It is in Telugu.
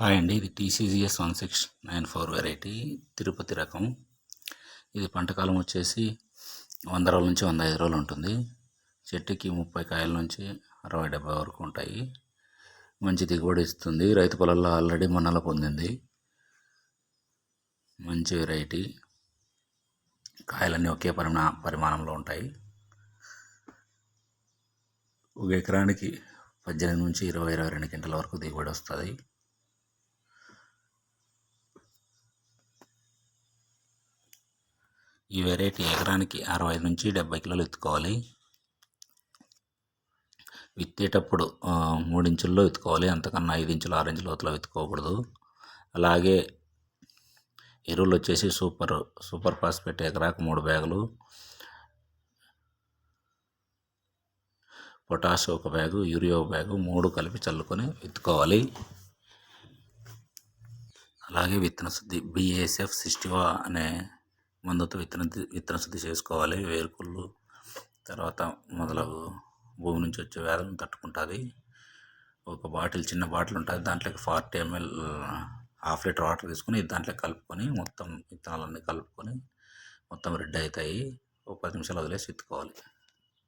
హాయ్ అండి, ఇది టీసీజీఎస్ 1694 వెరైటీ తిరుపతి రకం. ఇది పంటకాలం వచ్చేసి 100 రోజుల నుంచి 105 రోజులు ఉంటుంది. చెట్టుకి 30 కాయల నుంచి 60-70 వరకు ఉంటాయి. మంచి దిగుబడి ఇస్తుంది. రైతు పొలాల్లో ఆల్రెడీ మన్నల పొందింది. మంచి వెరైటీ. కాయలన్నీ ఒకే పరిమాణంలో ఉంటాయి. ఒక ఎకరానికి 18 నుంచి 20-22 క్వింటాల వరకు దిగుబడి వస్తుంది. ఈ వెరైటీ ఎకరానికి 65 నుంచి 70 కిలోలు ఎత్తుకోవాలి. విత్తేటప్పుడు 3 ఇంచుల్లో ఎత్తుకోవాలి, అంతకన్నా 5 ఇంచులు 6 ఇంచుల లోతులో ఎత్తుకోకూడదు. అలాగే ఎరువులు వచ్చేసి సూపర్ ఫాస్ఫేట్ ఎకరాకు 3 బ్యాగులు, పొటాష్ 1 బ్యాగు, యూరియా 1 బ్యాగు, 3 కలిపి చల్లుకొని ఎత్తుకోవాలి. అలాగే విత్తన శుద్ధి BASF 60 అనే మందుతో విత్తన శుద్ధి చేసుకోవాలి. వేరుకుళ్ళు తర్వాత మొదలగు భూమి నుంచి వచ్చే వ్యాధులను తట్టుకుంటుంది. ఒక బాటిల్, చిన్న బాటిల్ ఉంటుంది, దాంట్లోకి 40 ml ½ లీటర్ వాటర్ తీసుకొని దాంట్లో కలుపుకొని మొత్తం విత్తనాలన్నీ కలుపుకొని మొత్తం రెడీ అవుతాయి. ఒక 10 నిమిషాలు వదిలేసి ఎత్తుకోవాలి.